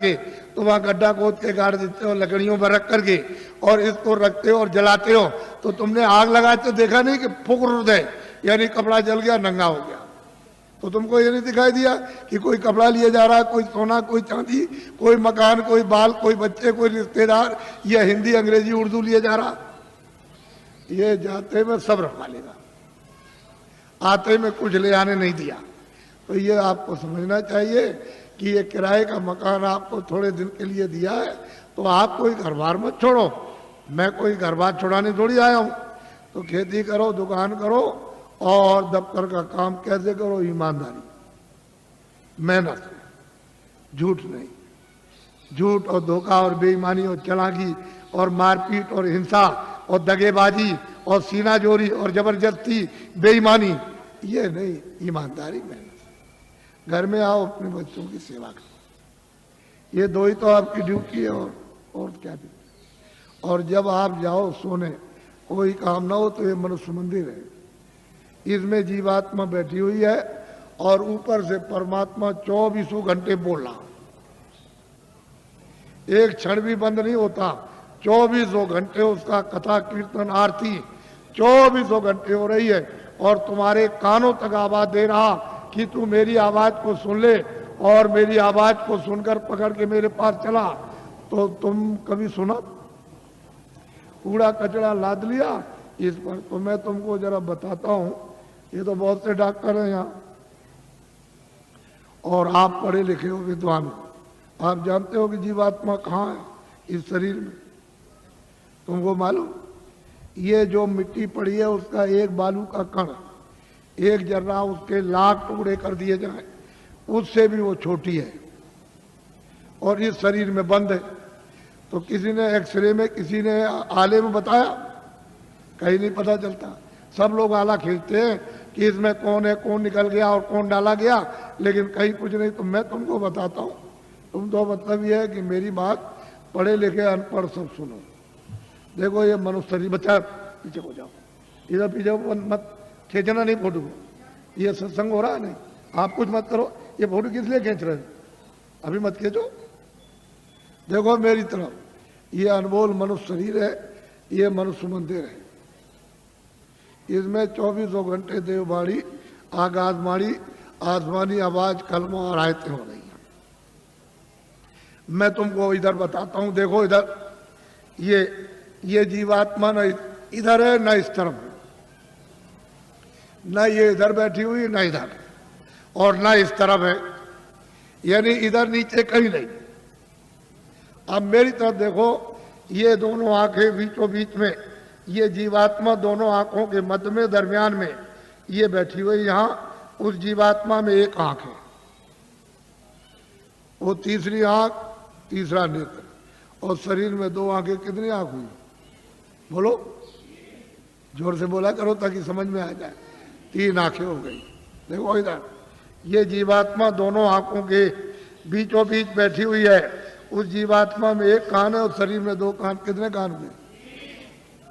के तो वहाँ गड्ढा खोद के गाड़ देते हो लकड़ियों पर रख करके और इसको रखते हो और जलाते हो। तो तुमने आग लगाते देखा नहीं कि फुक उदय यानी कपड़ा जल गया, नंगा हो गया। तो तुमको ये नहीं दिखाई दिया कि कोई कपड़ा लिए जा रहा है, कोई सोना, कोई चांदी, कोई मकान, कोई बाल, कोई बच्चे, कोई रिश्तेदार, ये हिंदी अंग्रेजी उर्दू लिए जा रहा। ये जाते में सब रखवा लेगा, आते में कुछ ले आने नहीं दिया। तो ये आपको समझना चाहिए कि ये किराए का मकान आपको थोड़े दिन के लिए दिया है, तो आप कोई घर बार मत छोड़ो। मैं कोई घर बार छोड़ाने थोड़ी आया हूँ। तो खेती करो, दुकान करो और दफ्तर का काम कैसे करो, ईमानदारी, मेहनत, झूठ नहीं। झूठ और धोखा और बेईमानी और चालाकी और मारपीट और हिंसा और दगेबाजी और सीनाजोरी और जबरदस्ती, बेईमानी, ये नहीं, ईमानदारी, मेहनत। घर में आओ, अपने बच्चों की सेवा करो, ये दो ही तो आपकी ड्यूटी है और क्या ड्यूटी। और जब आप जाओ सोने, कोई काम ना हो तो ये मनुष्य मंदिर है, इसमें जीवात्मा बैठी हुई है और ऊपर से परमात्मा 24 घंटे बोल रहा, एक क्षण भी बंद नहीं होता। 24 घंटे उसका कथा कीर्तन आरती 24 घंटे हो रही है और तुम्हारे कानों तक आवाज दे रहा कि तू मेरी आवाज को सुन ले, और मेरी आवाज को सुनकर पकड़ के मेरे पास चला। तो तुम कभी सुना? कूड़ा कचरा लाद लिया इस पर। तो मैं तुमको जरा बताता हूं, ये तो बहुत से डॉक्टर हैं यहाँ और आप पढ़े लिखे हो, विद्वान हो, आप जानते हो कि जीवात्मा कहाँ है इस शरीर में। तुमको मालूम, ये जो मिट्टी पड़ी है उसका एक बालू का कण, एक जर्रा उसके लाख टुकड़े कर दिए जाए, उससे भी वो छोटी है और इस शरीर में बंद है। तो किसी ने एक्सरे में, किसी ने आले में बताया, कहीं नहीं पता चलता। सब लोग आला खेलते हैं कि इसमें कौन है, कौन निकल गया और कौन डाला गया, लेकिन कहीं कुछ नहीं। तो मैं तुमको बताता हूँ, तुम तो मतलब ये है कि मेरी बात पढ़े लिखे अनपढ़ सब सुनो। देखो ये मनुष्य शरीर, बच्चा पीछे हो जाओ, इधर पीछे मत खींचना नहीं फोटो, ये सत्संग हो रहा है नहीं, आप कुछ मत करो। ये फोटो किस लिए खींच रहे हो, अभी मत खींचो। देखो मेरी तरफ, ये अनमोल मनुष्य शरीर है, ये मनुष्य मंदिर है, इसमें 24 घंटे देववाणी, आगाजवाणी, आसमानी आवाज, कलमा और आयतें हो रही हैं। मैं तुमको इधर बताता हूं, देखो इधर, ये जीवात्मा न इधर है न इस तरफ है, न ये इधर बैठी हुई न इधर, और न इस तरफ है, यानी इधर नीचे कहीं नहीं। अब मेरी तरफ देखो, ये दोनों आंखें बीचों बीच में, ये जीवात्मा दोनों आंखों के मध्य में, दरमियान में ये बैठी हुई। यहां उस जीवात्मा में एक आंख है, वो तीसरी आंख, तीसरा नेत्र, और शरीर में 2 आंखें। कितनी आंख हुई बोलो, जोर से बोला करो ताकि समझ में आ जाए। 3 आंखें हो गई। देखो इधर, ये जीवात्मा दोनों आंखों के बीचों बीच बैठी हुई है। उस जीवात्मा में एक कान है और शरीर में 2 कान। कितने कान हुए?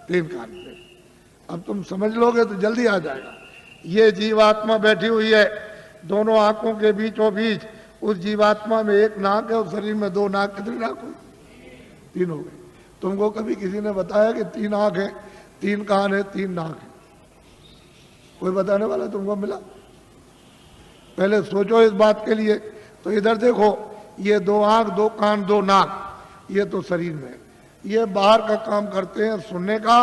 3 कान हुए। अब तुम समझ लोगे तो जल्दी आ जाएगा। ये जीवात्मा बैठी हुई है दोनों आंखों के बीचों बीच। उस जीवात्मा में एक नाक है और शरीर में 2 नाक। कितनी नाक हुई? 3 हो गई। तुमको कभी किसी ने बताया कि 3 आंख है, 3 कान है, 3 नाक है? कोई बताने वाला तुमको मिला? पहले सोचो इस बात के लिए। तो इधर देखो, ये 2 आंख, 2 कान, 2 नाक, ये तो शरीर में। ये बाहर का काम करते हैं, सुनने का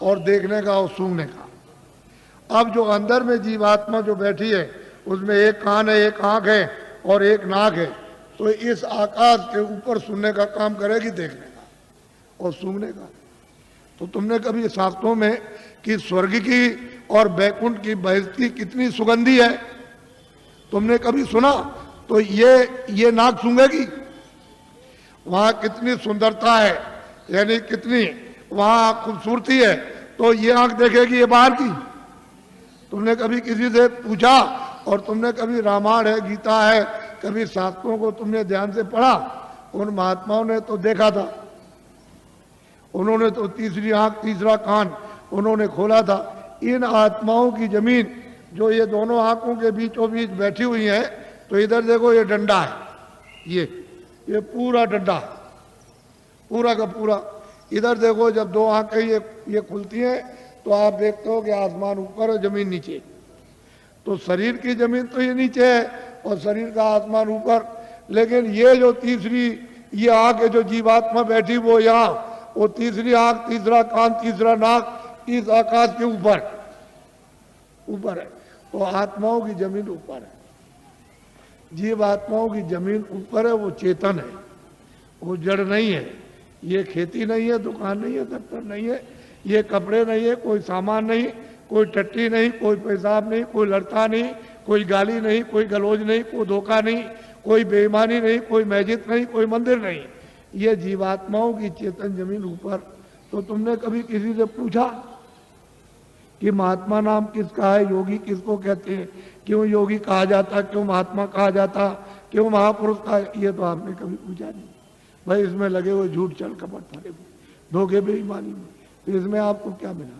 और देखने का और सूंघने का। अब जो अंदर में जीवात्मा जो बैठी है, उसमें एक कान है, एक आंख है और एक नाक है। तो इस आकाश के ऊपर सुनने का काम करेगी, देखने का और सूंघने का। तो तुमने कभी शास्त्रों में कि स्वर्ग की और बैकुंठ की बहिष्ठी कितनी सुगंधी है, तुमने कभी सुना? तो ये नाक सूंघेगी। वहां कितनी सुंदरता है, यानी कितनी वहां खूबसूरती है, तो ये आंख देखेगी ये बाहर की। तुमने कभी किसी से पूछा, और तुमने कभी रामायण है, गीता है, कभी शास्त्रों को तुमने ध्यान से पढ़ा? उन महात्माओं ने तो देखा था, उन्होंने तो तीसरी आंख, तीसरा कान उन्होंने खोला था। इन आत्माओं की जमीन जो ये दोनों आंखों के बीचों बीच बैठी हुई है, तो इधर देखो ये डंडा है, ये पूरा डंडा, पूरा का पूरा। इधर देखो, जब दो आंखें ये खुलती हैं तो आप देखते हो कि आसमान ऊपर है, जमीन नीचे। तो शरीर की जमीन तो ये नीचे है और शरीर का आसमान ऊपर। लेकिन ये जो तीसरी ये आंख है, जो जीवात्मा बैठी वो यहाँ, वो तीसरी आंख, तीसरा कान, तीसरा नाक इस आकाश के ऊपर ऊपर है। तो आत्माओं की जमीन ऊपर है, जीव आत्माओं की जमीन ऊपर है। वो चेतन है, वो जड़ नहीं है। ये खेती नहीं है, दुकान नहीं है, दफ्तर नहीं है, ये कपड़े नहीं है, कोई सामान नहीं, कोई टट्टी नहीं, कोई पेशाब नहीं, कोई लड़ता नहीं, कोई गाली नहीं, कोई गलोज नहीं, कोई धोखा नहीं, कोई बेईमानी नहीं, कोई मस्जिद नहीं, कोई मंदिर नहीं। ये जीवात्माओं की चेतन जमीन ऊपर। तो तुमने कभी किसी से पूछा कि महात्मा नाम किसका है, योगी किसको कहते हैं, क्यों योगी कहा जाता, क्यों महात्मा कहा जाता, क्यों महापुरुष कहा? ये तो आपने कभी पूछा नहीं। भाई इसमें लगे हुए झूठ, छल कपट, फरे धोखे, बेईमानी में, तो इसमें आपको क्या मिला?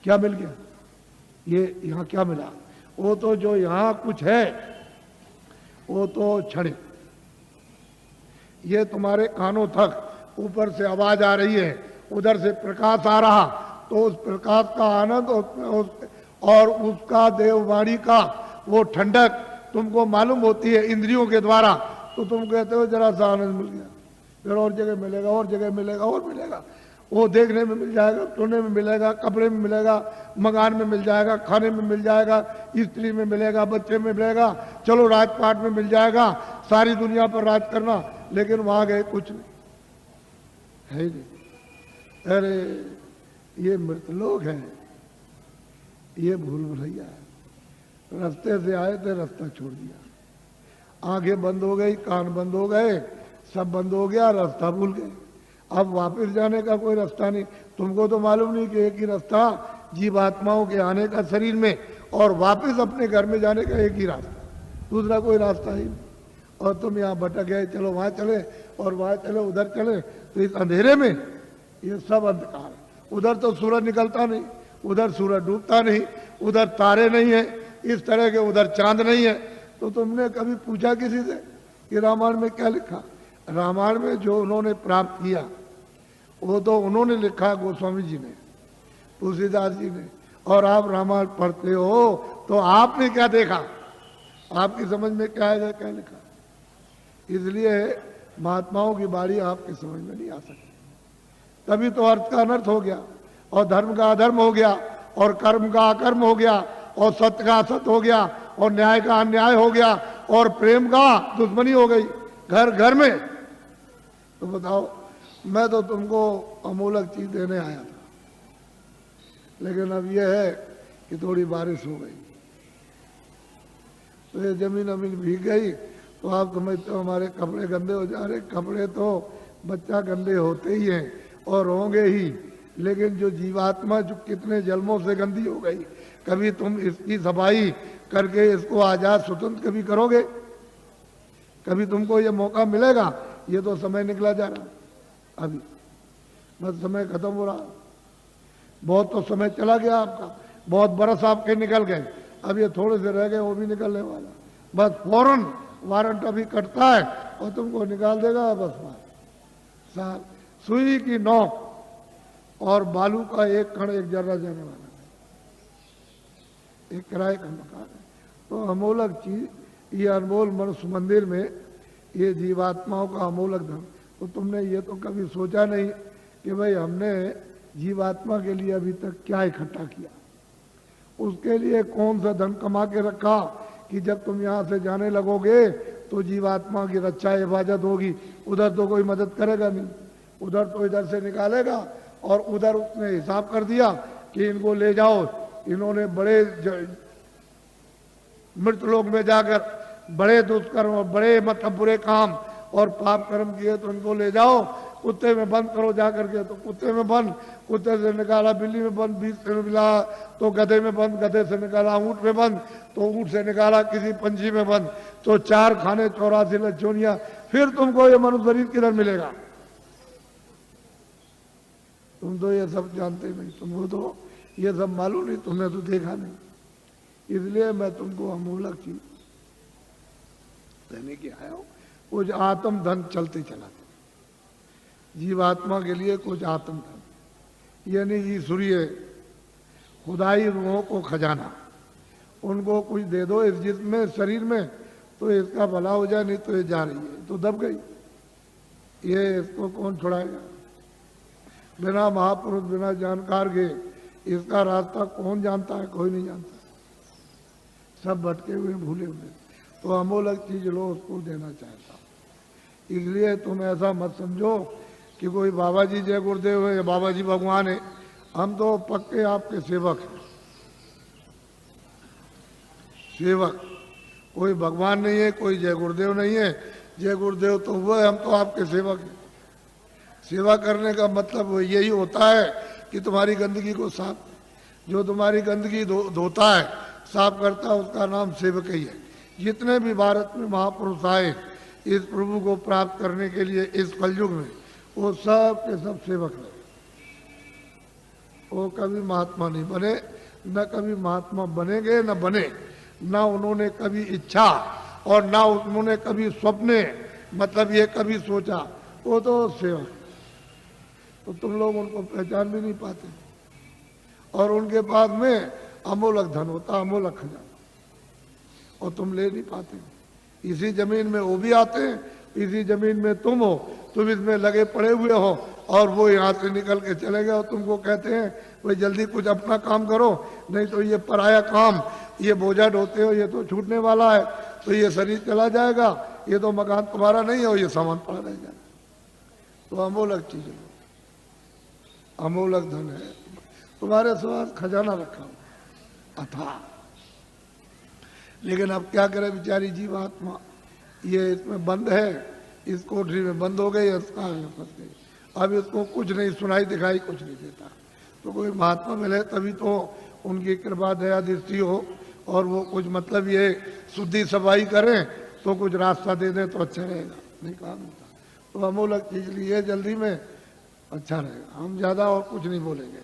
क्या मिल गया? ये यहाँ क्या मिला? वो तो जो यहाँ कुछ है वो तो क्षणिक। ये तुम्हारे कानों तक ऊपर से आवाज आ रही है, उधर से प्रकाश आ रहा, तो उस प्रकाश का आनंद और उसका देववाणी का वो ठंडक तुमको मालूम होती है इंद्रियों के द्वारा। तो तुम कहते हो जरा सा आनंद मिल गया, फिर और जगह मिलेगा, और जगह मिलेगा, और मिलेगा। वो देखने में मिल जाएगा, सुनने में मिलेगा, कपड़े में मिलेगा, मकान में मिल जाएगा, खाने में मिल जाएगा, स्त्री में मिलेगा, बच्चे में मिलेगा, चलो राजपाट में मिल जाएगा, सारी दुनिया पर राज करना। लेकिन वहां गए कुछ नहीं है ही नहीं। अरे ये मृतलोक है, ये भूल भुलैया है। रास्ते से आए थे, रास्ता छोड़ दिया, आंखें बंद हो गई, कान बंद हो गए, सब बंद हो गया, रास्ता भूल गए। अब वापस जाने का कोई रास्ता नहीं। तुमको तो मालूम नहीं कि एक ही रास्ता जीवात्माओं के आने का शरीर में, और वापस अपने घर में जाने का एक ही रास्ता, दूसरा कोई रास्ता ही नहीं। और तुम यहाँ भटक गए, चलो वहां चले और वहां चले, उधर चले। तो इस अंधेरे में ये सब अंधकार है। उधर तो सूरज निकलता नहीं, उधर सूरज डूबता नहीं, उधर तारे नहीं है इस तरह के, उधर चांद नहीं है। तो तुमने कभी पूछा किसी से कि रामायण में क्या लिखा? रामायण में जो उन्होंने प्राप्त किया वो तो उन्होंने लिखा, गोस्वामी जी ने, तुलसीदास जी ने। और आप रामायण पढ़ते हो तो आपने क्या देखा? आपकी समझ में क्या आएगा, क्या लिखा? इसलिए महात्माओं की बारी आपकी समझ में नहीं आ सकती। तभी तो अर्थ का अनर्थ हो गया, और धर्म का अधर्म हो गया, और कर्म का अकर्म हो गया, और सत्य का असत्य हो गया, और न्याय का अन्याय हो गया, और प्रेम का दुश्मनी हो गई घर घर में। तो बताओ, मैं तो तुमको अमूलक चीज देने आया था, लेकिन अब यह है कि थोड़ी बारिश हो गई तो ये जमीन अमीन भीग गई, तो आप समझते हो हमारे कपड़े गंदे हो जा रहे। कपड़े तो बच्चा गंदे होते ही हैं और होंगे ही, लेकिन जो जीवात्मा जो कितने जन्मों से गंदी हो गई, कभी तुम इसकी सफाई करके इसको आजाद स्वतंत्र कभी करोगे? कभी तुमको ये मौका मिलेगा? ये तो समय निकला जा रहा, अभी बस समय खत्म हो रहा। बहुत तो समय चला गया आपका, बहुत बरस आपके निकल गए, अब ये थोड़े से रह गए, वो भी निकलने वाला। बस फौरन वारंट अभी कटता है और तुमको निकाल देगा। बस साल सुई की नोक और बालू का एक कण, एक जर्रा जाने वाला है, एक किराए का मकान है। तो अमोलक चीज, ये अनमोल मनुष्य मंदिर में ये जीवात्माओं का अमोलक धन। तो तुमने ये तो कभी सोचा नहीं कि भाई हमने जीवात्मा के लिए अभी तक क्या इकट्ठा किया, उसके लिए कौन सा धन कमा के रखा कि जब तुम यहाँ से जाने लगोगे तो जीवात्मा की रक्षा हिफाजत होगी। उधर तो कोई मदद करेगा नहीं, उधर तो इधर से निकालेगा। और उधर उसने हिसाब कर दिया कि इनको ले जाओ, इन्होंने बड़े मृत लोक में जाकर बड़े दुष्कर्म और बड़े मतलब बुरे काम और पाप कर्म किए, तो इनको ले जाओ, कुत्ते में बंद करो जाकर के। तो कुत्ते में बंद, कुत्ते से निकाला बिल्ली में बंद, बीच से मिला तो गधे में बंद, गधे से निकाला ऊंट में बंद, तो ऊंट से निकाला किसी पंछी में बंद, तो 4 खाने 84 लज्जोनिया। फिर तुमको ये मनुष्य शरीर किधर मिलेगा? तुम तो ये सब जानते नहीं, तुमको तो ये सब मालूम नहीं, तुमने तो देखा नहीं। इसलिए मैं तुमको अमूलक चीज देने के आया हूं। कुछ आत्म धन चलते चला था। जीवात्मा के लिए कुछ आत्म धन यानी ईश्वरीय खुदाई रूहों को खजाना, उनको कुछ दे दो इस जिस्म में, शरीर में, तो इसका भला हो जाए, नहीं तो ये जा रही है तो दब गई, ये इसको कौन छुड़ाएगा। बिना महापुरुष बिना जानकार के इसका रास्ता कौन जानता है, कोई नहीं जानता, सब भटके हुए भूले हुए। तो अमोलक चीज लो, उसको देना चाहता हूं। इसलिए तुम ऐसा मत समझो कि कोई बाबा जी जय गुरुदेव है या बाबा जी भगवान है, हम तो पक्के आपके सेवक हैं। सेवक, कोई भगवान नहीं है, कोई जय गुरुदेव नहीं है। जय गुरुदेव तो वो है, हम तो आपके सेवक हैं। सेवा करने का मतलब यही होता है कि तुम्हारी गंदगी को साफ, जो तुम्हारी गंदगी धोता है, साफ करता है, उसका नाम सेवक ही है। जितने भी भारत में महापुरुष आए इस प्रभु को प्राप्त करने के लिए इस कलयुग में, वो सब के सब सेवक रहे। वो कभी महात्मा नहीं बने, न कभी महात्मा बनेंगे, न बने, न उन्होंने कभी इच्छा और न उन्होंने कभी स्वप्ने मतलब ये कभी सोचा। वो तो सेवक, तो तुम लोग उनको पहचान भी नहीं पाते। और उनके पास में अमोलक धन होता, अमोलक खजाना, और तुम ले नहीं पाते। इसी जमीन में वो भी आते हैं, इसी जमीन में तुम हो, तुम इसमें लगे पड़े हुए हो, और वो यहाँ से निकल के चले गए और तुमको कहते हैं भाई जल्दी कुछ अपना काम करो, नहीं तो ये पराया काम, ये बोझा ढोते हो, ये तो छूटने वाला है, तो ये शरीर चला जाएगा, ये तो मकान तुम्हारा नहीं है, ये सामान पड़ा रह जाएगा। तो अमोलक चीज है, अमोलक धन है, तुम्हारे साथ खजाना रखा हुआ अथा। लेकिन अब क्या करे बेचारी जीवात्मा, ये इसमें बंद है, इस कोठरी में बंद हो गई, फंस गई। अब इसको कुछ नहीं सुनाई दिखाई कुछ नहीं देता। तो कोई महात्मा मिले तभी तो उनकी कृपा दया दृष्टि हो, और वो कुछ मतलब ये शुद्धि सफाई करें तो कुछ रास्ता दे दे तो अच्छा रहेगा, नहीं कहा मिलता। तो अमोलक चीज लिए जल्दी में अच्छा रहेगा। हम ज़्यादा और कुछ नहीं बोलेंगे,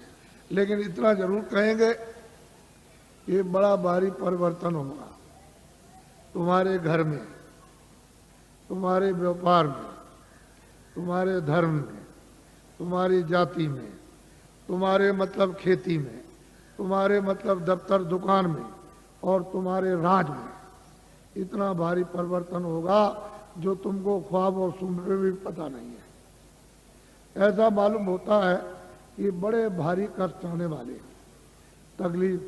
लेकिन इतना जरूर कहेंगे कि बड़ा भारी परिवर्तन होगा तुम्हारे घर में, तुम्हारे व्यापार में, तुम्हारे धर्म में, तुम्हारी जाति में, तुम्हारे मतलब खेती में, तुम्हारे मतलब दफ्तर दुकान में, और तुम्हारे राज में। इतना भारी परिवर्तन होगा जो तुमको ख्वाब और सुन में भी पता नहीं है। ऐसा मालूम होता है कि बड़े भारी कष्ट आने वाले, तकलीफ,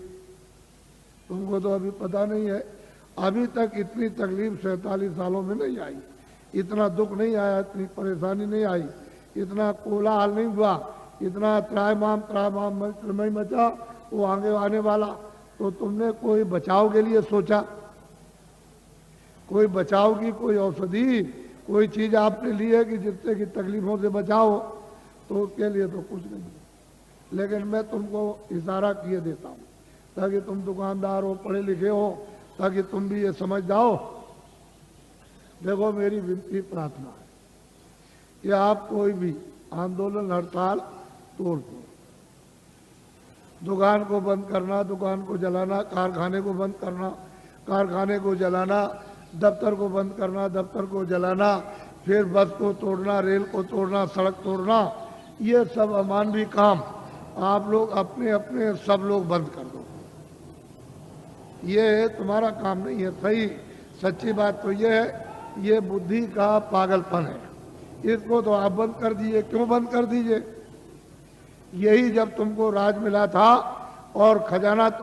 तुमको तो अभी पता नहीं है। अभी तक इतनी तकलीफ 47 सालों में नहीं आई, इतना दुख नहीं आया, इतनी परेशानी नहीं आई, इतना कोलाहल नहीं हुआ, इतना त्रायमाम मचा वो आगे आने वाला। तो तुमने कोई बचाव के लिए सोचा, कोई बचाव की कोई औषधि, कोई चीज आपने ली है कि जिससे कि तकलीफों से बचाओ, तो उसके लिए तो कुछ नहीं। लेकिन मैं तुमको इशारा किए देता हूँ ताकि तुम दुकानदार हो, पढ़े लिखे हो, ताकि तुम भी ये समझ जाओ। देखो मेरी विनती प्रार्थना है कि आप कोई भी आंदोलन हड़ताल तोड़ दो। दुकान को बंद करना, दुकान को जलाना, कारखाने को बंद करना, कारखाने को जलाना, दफ्तर को बंद करना, दफ्तर को जलाना, फिर बस को तोड़ना, रेल को तोड़ना, सड़क तोड़ना, ये सब अमानवीय काम आप लोग अपने अपने सब लोग बंद कर दो। ये तुम्हारा काम नहीं है। सही सच्ची बात तो ये है, ये बुद्धि का पागलपन है। इसको तो आप बंद कर दीजिए। क्यों बंद कर दीजिए? यही जब तुमको राज मिला था और खजाना